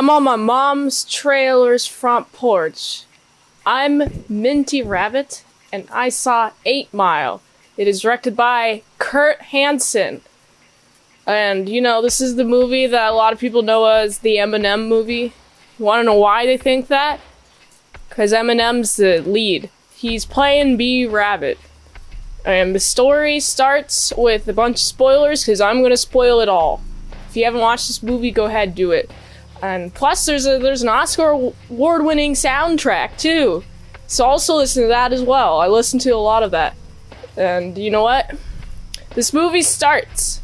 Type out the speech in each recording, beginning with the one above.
I'm on my mom's trailer's front porch. I'm Minty Rabbit, and I saw 8 Mile. It is directed by Kurt Hansen. And, you know, this is the movie that a lot of people know as the Eminem movie. You want to know why they think that? Because Eminem's the lead. He's playing B Rabbit. And the story starts with a bunch of spoilers, because I'm going to spoil it all. If you haven't watched this movie, go ahead, do it. And plus, there's an Oscar award-winning soundtrack, too. So also listen to that as well. I listen to a lot of that. And you know what? This movie starts.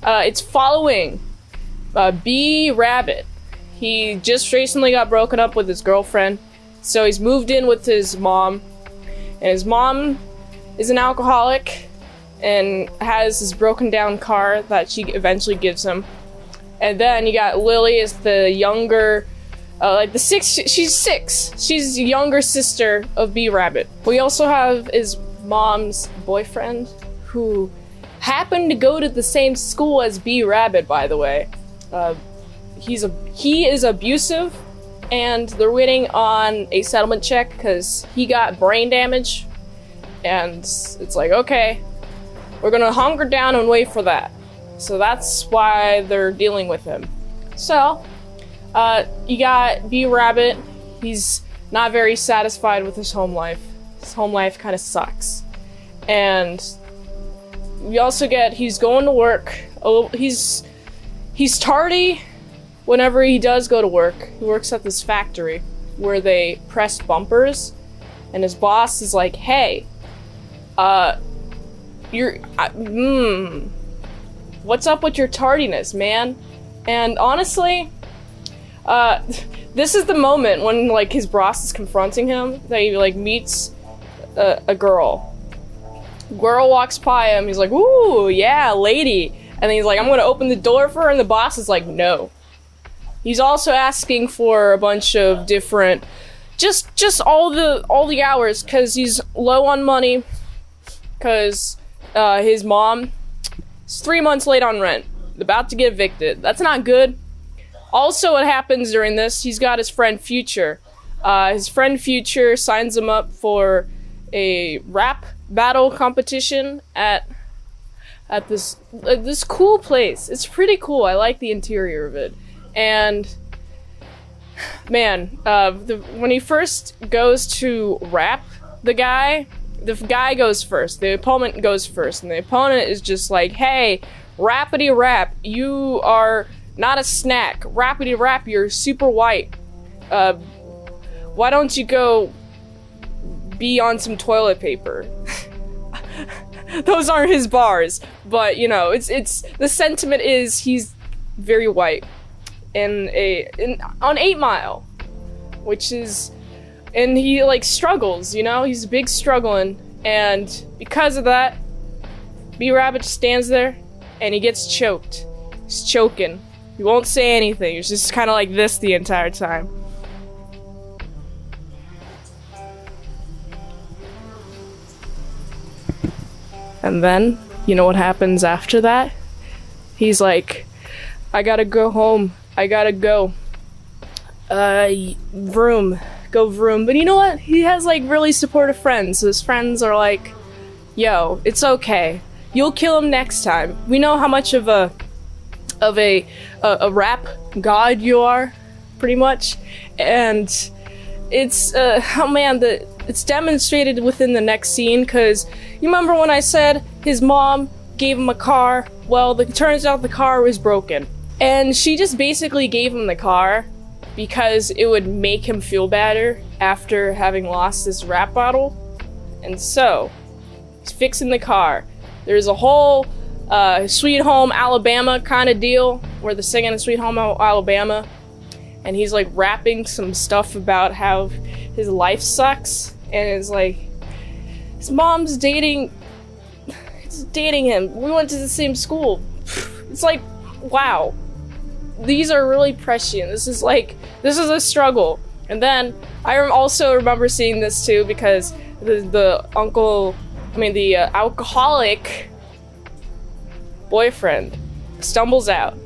It's following B Rabbit. He just recently got broken up with his girlfriend. So he's moved in with his mom. And his mom is an alcoholic and has this broken down car that she eventually gives him. And then you got Lily is the younger, she's 6. She's the younger sister of B Rabbit. We also have his mom's boyfriend, who happened to go to the same school as B Rabbit, by the way. He is abusive, and they're waiting on a settlement check because he got brain damage. And it's like, okay, we're gonna hunker down and wait for that. So that's why they're dealing with him. So, you got B Rabbit. He's not very satisfied with his home life. His home life kind of sucks. And we also get, he's going to work. Oh, he's tardy whenever he does go to work. He works at this factory where they press bumpers. And his boss is like, hey, what's up with your tardiness, man? And honestly, this is the moment when, like, his boss is confronting him, that he, like, meets a girl. Girl walks by him, he's like, ooh, yeah, lady. And then he's like, I'm gonna open the door for her, and the boss is like, no. He's also asking for a bunch of different, just all the hours, because he's low on money, because his mom is 3 months late on rent, about to get evicted. That's not good. Also, what happens during this, he's got his friend Future. His friend Future signs him up for a rap battle competition at this cool place. It's pretty cool. I like the interior of it. And man, when he first goes to rap the guy goes first. The opponent goes first, and the opponent is just like, hey, rappity rap, you are not a snack. Rappity rap, you're super white. Why don't you go be on some toilet paper? Those aren't his bars, but you know, it's the sentiment is he's very white on 8 Mile, which is, and he like struggles, you know, he's big struggling, and because of that, B Rabbit stands there and he gets choked. He's choking. He won't say anything. He's just kind of like this the entire time. And then, you know what happens after that? He's like, I gotta go home. I gotta go. Vroom. Go vroom. But you know what? He has, like, really supportive friends. His friends are like, yo, it's okay. You'll kill him next time. We know how much of a rap god you are, pretty much. And it's, oh man, it's demonstrated within the next scene, because you remember when I said his mom gave him a car? Well, it turns out the car was broken. And she just basically gave him the car because it would make him feel better after having lost this rap battle. And so, he's fixing the car. There's a whole Sweet Home Alabama kind of deal where they're singing Sweet Home Alabama. And he's like rapping some stuff about how his life sucks. And it's like, his mom's dating him. We went to the same school. It's like, wow. These are really prescient. This is a struggle. And then, I also remember seeing this too, because the alcoholic boyfriend stumbles out.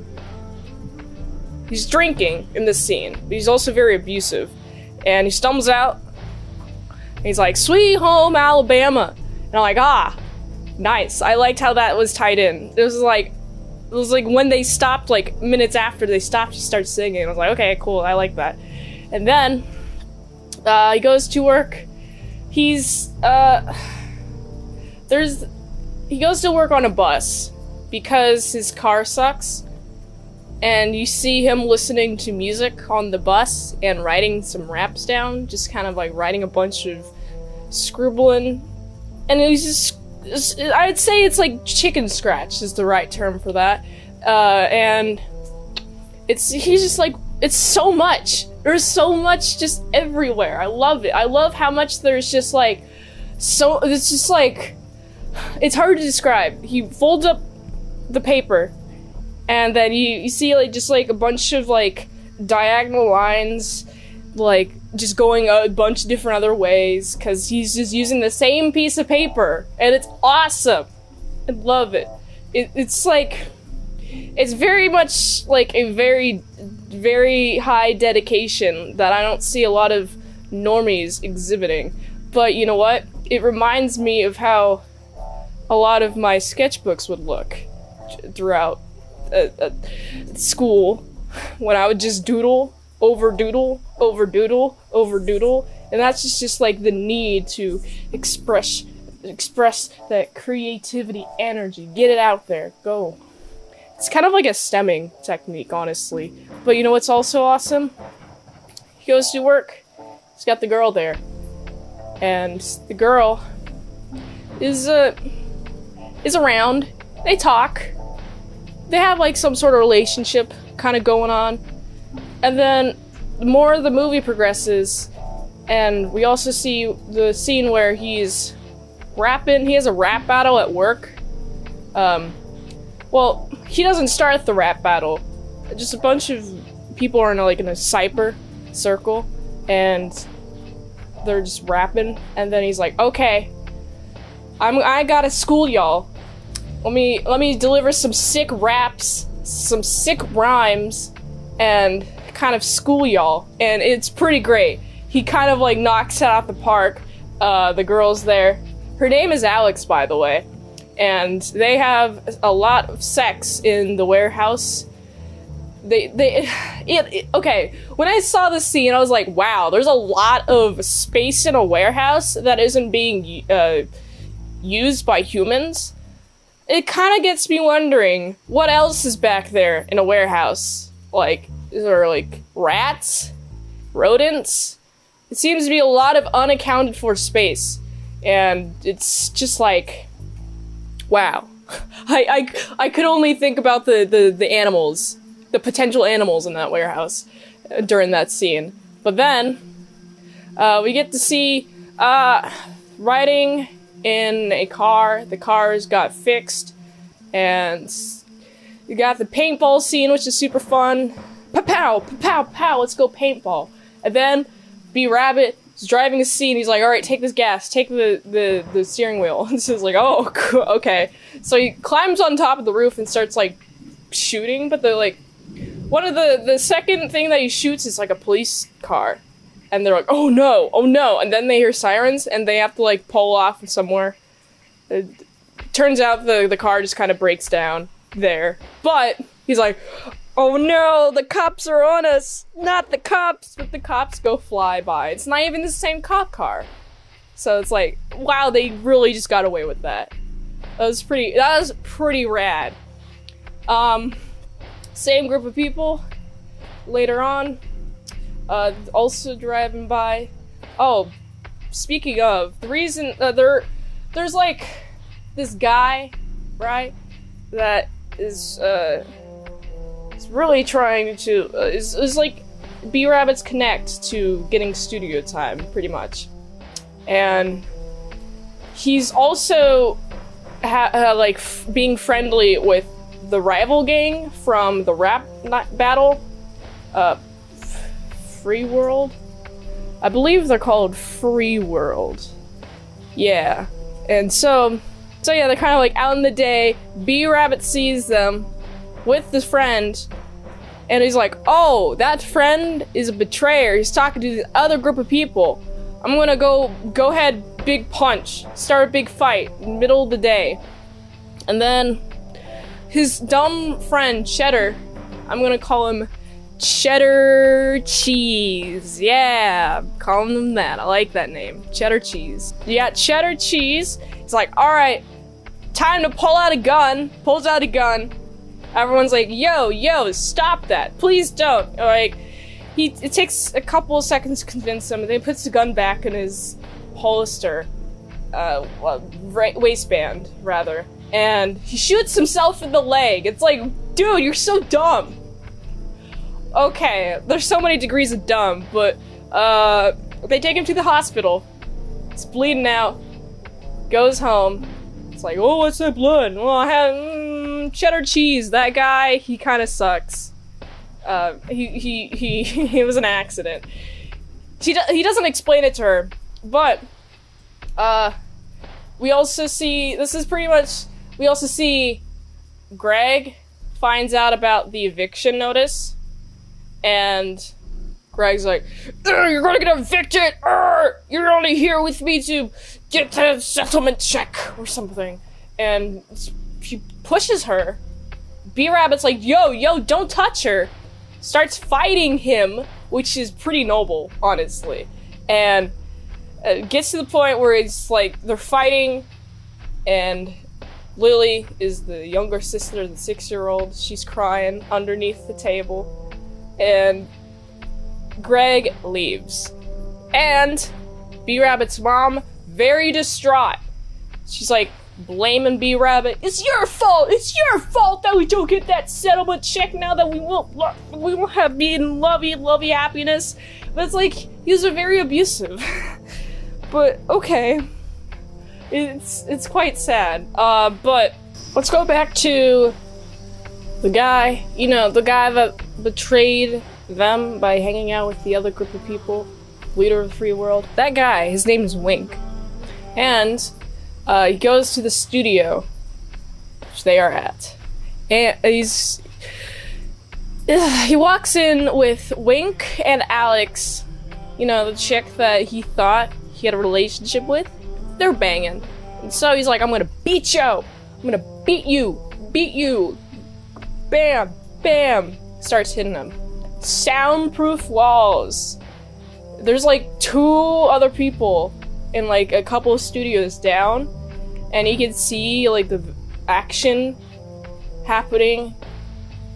He's drinking in this scene, but he's also very abusive. And he stumbles out, and he's like, "Sweet home Alabama." And I'm like, ah, nice. I liked how that was tied in. It was like when they stopped, like minutes after they stopped, he started singing. I was like, okay, cool, I like that. And then he goes to work. He goes to work on a bus because his car sucks. And you see him listening to music on the bus and writing some raps down, just kind of like writing a bunch of scribbling. And it was just, I'd say it's like chicken scratch is the right term for that. And he's just like, it's so much. There's so much just everywhere. I love it. I love how much there's just like, it's just like, it's hard to describe. He folds up the paper, and then you see like just like a bunch of like diagonal lines, like just going a bunch of different other ways, because he's just using the same piece of paper, and it's awesome. I love it. It's like, it's very much like a very, very high dedication that I don't see a lot of normies exhibiting. But you know what? It reminds me of how a lot of my sketchbooks would look throughout school, when I would just doodle, over doodle, over doodle, over doodle, and that's just like the need to express that creativity energy, get it out there, go. It's kind of like a stemming technique, honestly. But you know what's also awesome? He goes to work, he's got the girl there, and the girl is around, they talk, they have like some sort of relationship kind of going on, and then the more the movie progresses, and we also see the scene where he's rapping, he has a rap battle at work. Well, he doesn't start the rap battle, just a bunch of people are in a cypher circle, and they're just rapping, and then he's like, okay, I gotta school y'all. Let me deliver some sick raps, some sick rhymes, and kind of school y'all. And it's pretty great. He kind of like knocks it out the park. The girl's there. Her name is Alex, by the way. And they have a lot of sex in the warehouse. Okay, when I saw this scene, I was like, wow, there's a lot of space in a warehouse that isn't being used by humans. It kind of gets me wondering, what else is back there in a warehouse? Like, is there like rats? Rodents? It seems to be a lot of unaccounted for space. And it's just like, wow. I could only think about the animals, the potential animals in that warehouse during that scene. But then, we get to see, riding in a car. The cars got fixed, and you got the paintball scene, which is super fun. Pa-pow, pa-pow, pow, let's go paintball. And then B-Rabbit is driving a scene. He's like, all right, take this gas, take the steering wheel. And so it's like, oh, okay. So he climbs on top of the roof and starts like shooting, but they're like, one of the second thing that he shoots is like a police car. And they're like, oh no, oh no. And then they hear sirens, and they have to like pull off somewhere. It turns out the car just kind of breaks down there. But he's like, oh no, the cops are on us. Not the cops, but the cops go fly by. It's not even the same cop car. So it's like, wow, they really just got away with that. That was pretty rad. Same group of people later on. Also driving by. Oh, speaking of, the reason there's like this guy, right, that is really trying to is like B-Rabbit's connect to getting studio time, pretty much, and he's also being friendly with the rival gang from the rap battle. Free World? I believe they're called Free World. Yeah. And so yeah, they're kind of like out in the day. B-Rabbit sees them with his friend, And he's like, oh, that friend is a betrayer. He's talking to the other group of people. I'm gonna go ahead, big punch. Start a big fight in the middle of the day. And then his dumb friend, Cheddar, I'm gonna call him Cheddar Cheese. Yeah, call him that. I like that name. Cheddar Cheese. Yeah, Cheddar Cheese. He's like, alright, time to pull out a gun. Pulls out a gun. Everyone's like, yo, stop that. Please don't. Like, it takes a couple of seconds to convince him, and then he puts the gun back in his holster. Waistband, rather. And he shoots himself in the leg. It's like, dude, you're so dumb. Okay, there's so many degrees of dumb, but, they take him to the hospital. He's bleeding out. Goes home. It's like, oh, what's that blood? Well, I had, Cheddar Cheese, that guy, he kinda sucks. He was an accident. He doesn't explain it to her, but, we also see Greg finds out about the eviction notice, and Greg's like, you're gonna get evicted! You're only here with me to get the settlement check, or something. And he pushes her. B-Rabbit's like, yo, don't touch her! Starts fighting him, which is pretty noble, honestly. And gets to the point where it's like, they're fighting, and Lily is the younger sister, the 6-year-old. She's crying underneath the table. And Greg leaves. And B-Rabbit's mom, very distraught. She's like, blaming B-Rabbit. It's your fault that we don't get that settlement check now that we won't have be in lovey happiness. But it's like, he's very abusive. But, okay. It's quite sad. But let's go back to the guy, the guy that betrayed them by hanging out with the other group of people, leader of the free world. That guy, his name is Wink. And he goes to the studio, which they are at. And he walks in with Wink and Alex, the chick that he thought he had a relationship with. They're banging. And so he's like, I'm gonna beat you! I'm gonna beat you! Bam! Bam! Starts hitting him. Soundproof walls. There's like 2 other people in like a couple of studios down, and you can see like the action happening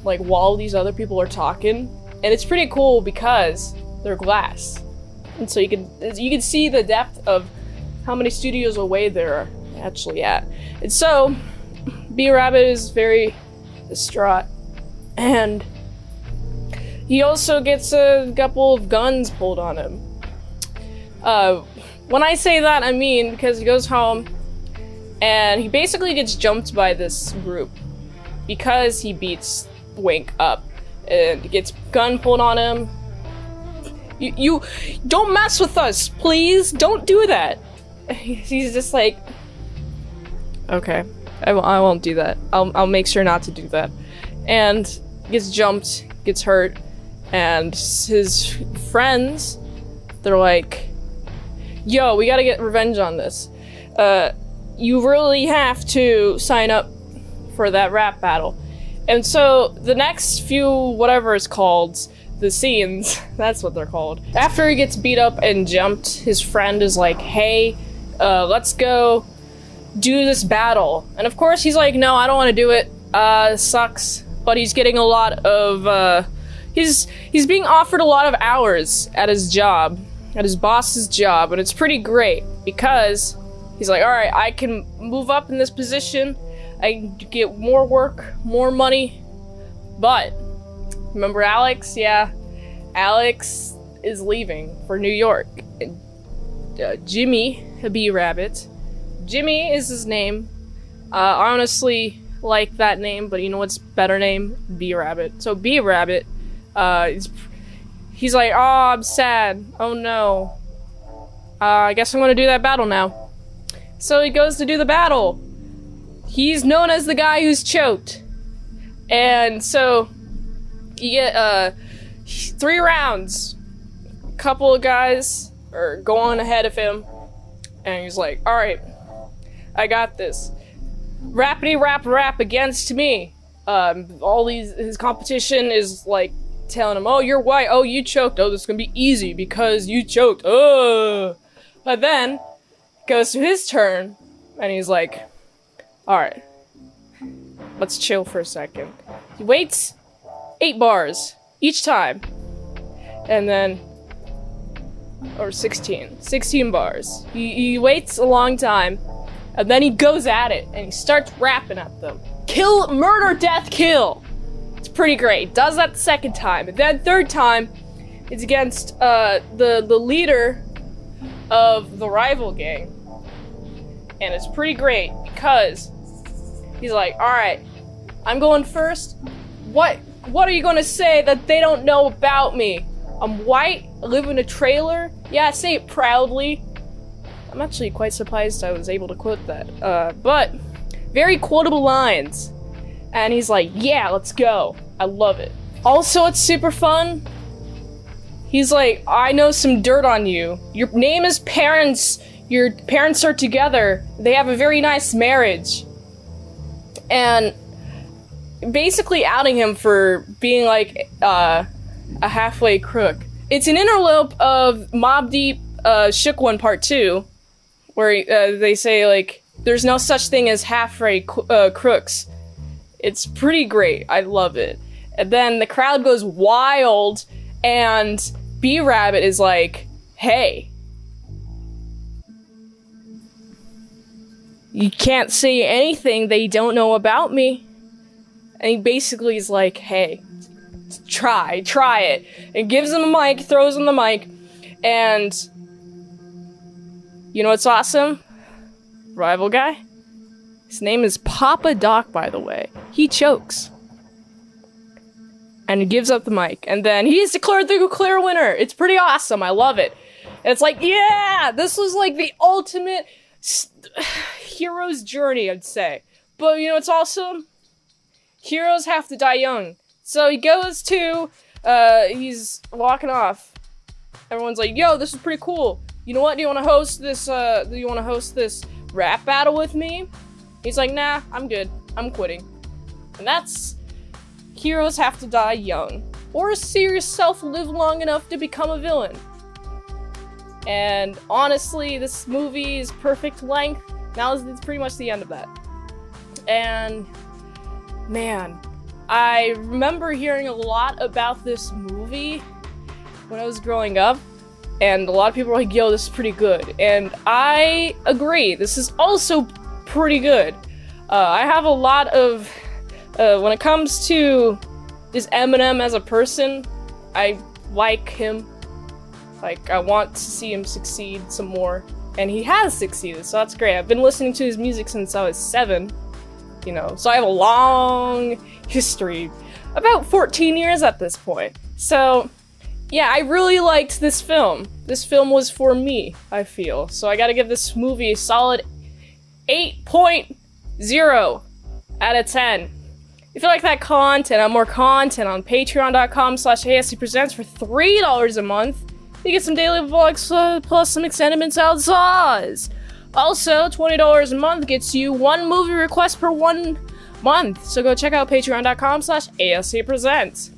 like while these other people are talking, and it's pretty cool because they're glass, and so you can see the depth of how many studios away they're actually at. And so B-Rabbit is very distraught, and he also gets a couple of guns pulled on him. When I say that, I mean because he goes home and he basically gets jumped by this group because he beats Wink up, and gets gun pulled on him. You don't mess with us, please. Don't do that. He's just like, okay, I won't do that. I'll make sure not to do that. And gets jumped, gets hurt, and his friends, they're like, yo, we gotta get revenge on this. You really have to sign up for that rap battle. And so the next few, whatever it's called, the scenes, that's what they're called. After he gets beat up and jumped, his friend is like, hey, let's go do this battle. And of course he's like, no, I don't want to do it. Sucks. But he's getting a lot of, he's being offered a lot of hours at his job, at his boss's job, and it's pretty great because he's like, alright, I can move up in this position, I can get more work, more money, but remember Alex? Yeah, Alex is leaving for New York. Jimmy, B-Rabbit. Jimmy is his name. I honestly like that name, but you know what's better name? B-Rabbit. So B-Rabbit, he's like, oh, I'm sad. Oh no. I guess I'm gonna do that battle now. So he goes to do the battle. He's known as the guy who's choked. And so You get 3 rounds. A couple of guys are going ahead of him, and he's like, "All right, I got this. Rappity rap against me." His competition is like telling him, "Oh, you're white. Oh, you choked. Oh, this is gonna be easy because you choked. Oh." But then goes to his turn, and he's like, "All right, let's chill for a second." He waits 8 bars each time, and then, or 16 bars. He waits a long time, and then he goes at it, and he starts rapping at them. Kill, murder, death, kill. It's pretty great. Does that the second time, and then third time, it's against the leader of the rival gang, and it's pretty great because he's like, "All right, I'm going first. What are you gonna say that they don't know about me? I'm white. I live in a trailer. Yeah, I say it proudly." I'm actually quite surprised I was able to quote that. But very quotable lines. And he's like, "Yeah, let's go." I love it. Also, it's super fun. He's like, "I know some dirt on you. Your name is Parents. Your parents are together. They have a very nice marriage." And basically outing him for being like a halfway crook. It's an interlope of Mobb Deep Shook One Part 2, where they say like, "There's no such thing as halfway crooks." It's pretty great. I love it. And then the crowd goes wild, and B-Rabbit is like, "Hey, you can't say anything they don't know about me." And he basically is like, "Hey, try it." And gives him a mic, throws him the mic, and you know what's awesome? Rival guy? His name is Papa Doc, by the way. He chokes. And he gives up the mic. And then he's declared the clear winner. It's pretty awesome. I love it. And it's like, yeah! This was like the ultimate hero's journey, I'd say. But you know what's awesome? Heroes have to die young. So he goes to, he's walking off. Everyone's like, "Yo, this is pretty cool. You know what? Do you want to host this rap battle with me?" He's like, "Nah, I'm good. I'm quitting." And that's heroes have to die young, or see yourself live long enough to become a villain. And honestly, this movie is perfect length. Now it's pretty much the end of that. And man, I remember hearing a lot about this movie when I was growing up, and a lot of people were like, "Yo, this is pretty good." And I agree, this is also pretty good. I have a lot of, when it comes to just Eminem as a person, I like him. Like, I want to see him succeed some more. And he has succeeded, so that's great. I've been listening to his music since I was 7, you know, so I have a long history. About 14 years at this point. So, yeah, I really liked this film. This film was for me, I feel. So I gotta give this movie a solid 8.0 out of 10. If you like that content and more content on patreon.com/ASEpresents for $3 a month, you get some daily vlogs plus some extended mint salad sauce. Also, $20 a month gets you 1 movie request per 1 month. So go check out patreon.com/ASEpresents.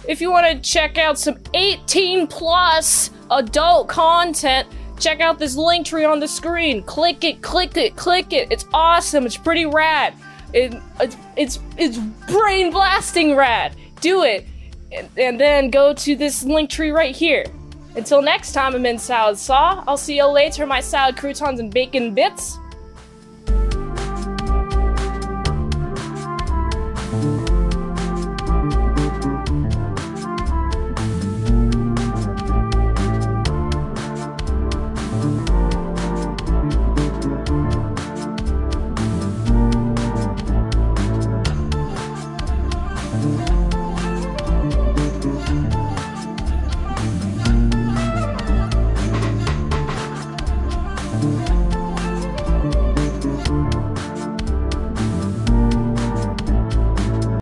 If you want to check out some 18 plus adult content, check out this link tree on the screen. Click it, click it, click it. It's awesome. It's pretty rad. It's brain blasting rad. Do it. And then go to this link tree right here. Until next time, I'm in Salad Saw. I'll see you later, my salad croutons and bacon bits.